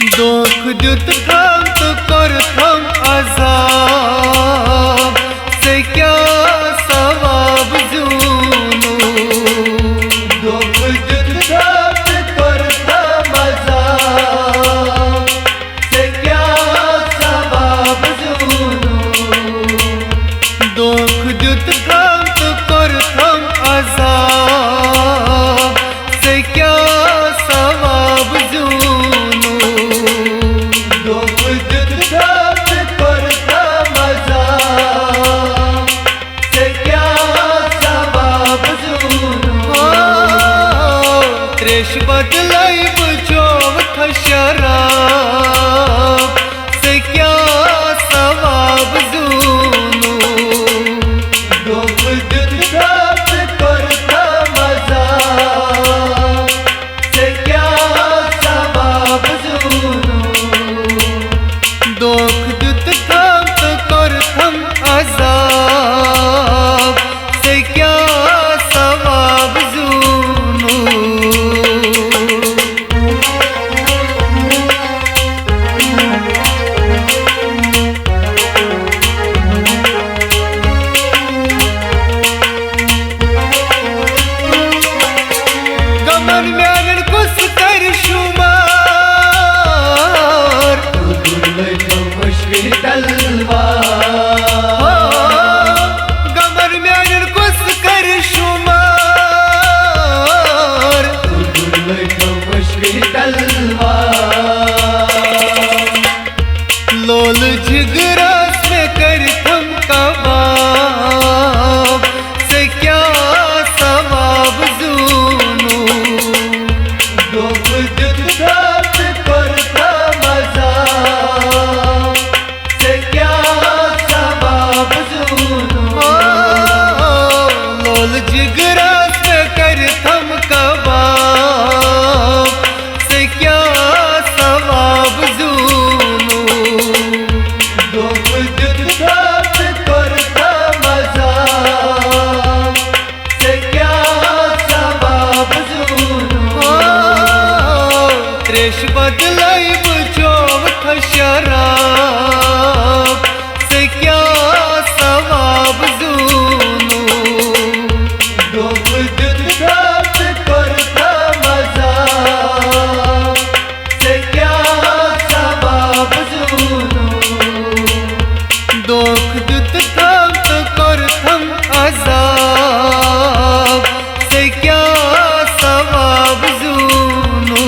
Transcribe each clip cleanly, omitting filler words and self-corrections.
दुख दुत थाम तो कर थम अजाब से क्या सवाब जूनू। दुख दुत थाम तो कर थम अजाब से क्या सवाब जूनू। दुख दुत थाम तो कर थम अजाब से क्या सवाब जूनू। त्रेश बदलाई बुझोव था शराब से क्या सवाब जूनू। दुख दुत थाम कर था मज़ाब से क्या सवाब जूनू। दुख दुत थाम कर थम अजाब से क्या सवाब जूनू। कमर म्यान कुछ कर शुमार मुश्किल तलवार। कमर म्यान कुछ कर शुमार मुश्किल तलवार। लोल जिगरास में कर थम कबाब से क्या सवाब जूनू। दुख दुत थाम कर थम अजाब से क्या सवाब जूनू। लोल जिगरास में कर थम कबाब से क्या सवाब जूनू। दुख दुत थाम कर थम अजाब से क्या सवाब जूनू। त्रेश बदलाई बुझोव था शराब से क्या सवाब जूनू। दुख दुत थाम कर थम अजाब से क्या सवाब जूनू। दुख दुत थाम कर थम अजाब से क्या सवाब जूनू।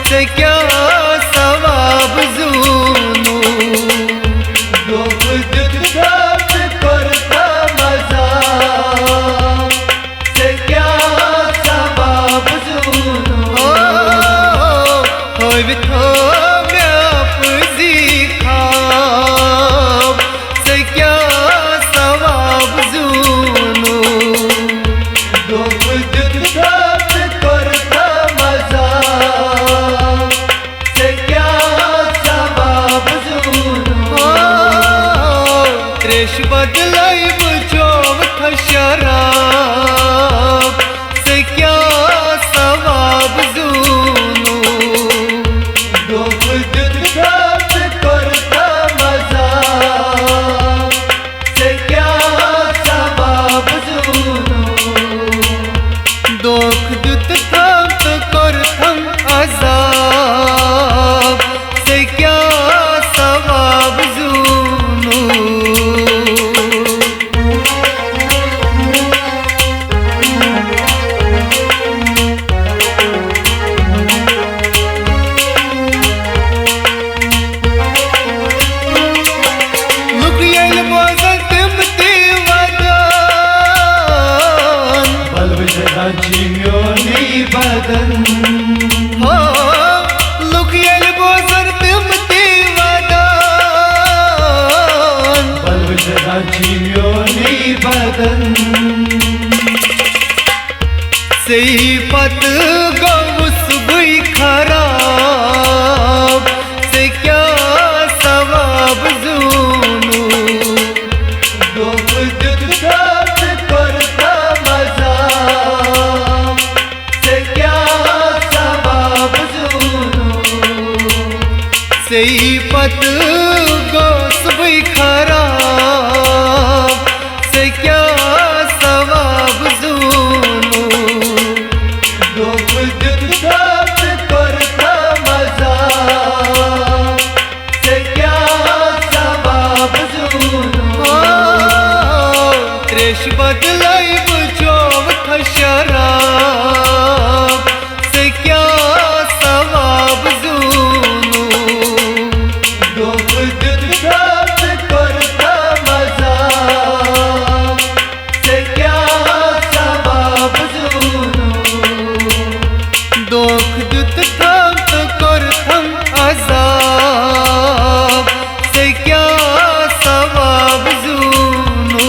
से क्या सवाब जूनू। दुख दुत थाम कर थम अजाब से क्या सवाब जूनू। से क्या सवाब जूनू। दुख दुत थाम कर थम अजाब से क्या सवाब जूनू। त्रेश बदलाई बुझोव था शराब से क्या सवाब जूनू। दुख दुत थाम कर थम अजाब से क्या सवाब जूनू। दुख दुत थाम कर थम अजाब से क्या सवाब जूनू। माझी बदन सही पत गौस बुई खराब से क्या सवाब जूनू करता मजा से क्या सवाब जूनू सही पत गौस बुई खराब से क्या सवाब जूनू करता मजा से क्या सवाब जूनू त्रेश बदलाई बुझोव शराब से क्या सवाब जूनू करता मजा से क्या सवाब जूनू दोख दुत थम तो कर थम अजाब से क्या सवाब जूनू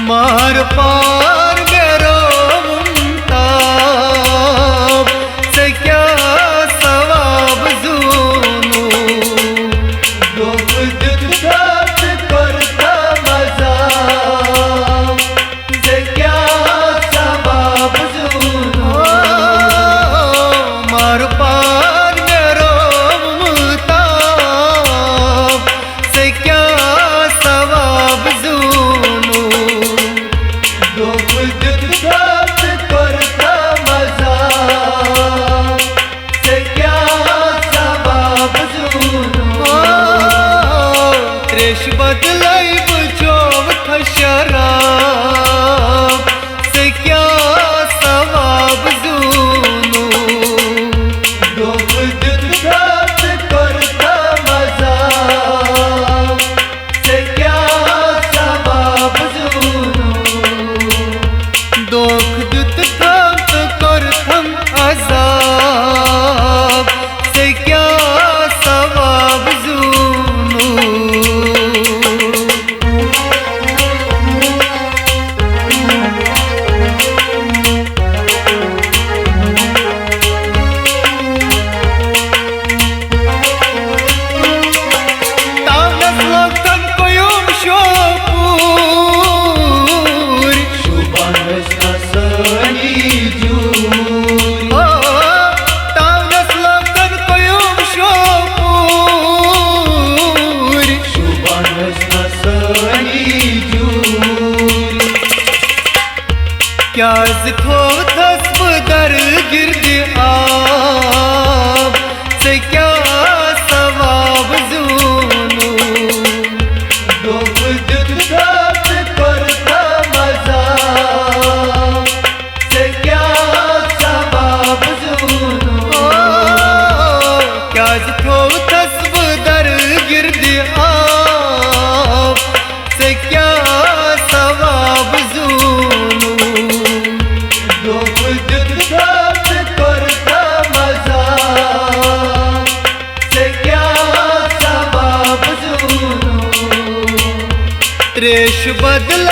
मार पार मेरो मुमताब से क्या सवाब जूनू करता मजा से क्या सवाब जूनू मार पार मेरो मुमताब से क्या सवाब जूनू करता मजा से क्या सवाब जूनू त्रेश बदलाई बुझोव शराब से क्या सवाब जूनू करता मजा से क्या सवाब जूनू दोख दुत थम तो कर थम अजाब से क्या सवाब जूनू तामस लोकन कोयुम शोपूर तामस लोकन कोयुम शोपूर क्या थो थस्ब दर गिर्द आब से क्या सवाब जूनू करता मजा से क्या सवाब जूनू क्या थो थस्ब दर गिर्द आब से क्या सवाब जूनू करता मजा से क्या सवाब जूनू त्रेश बदला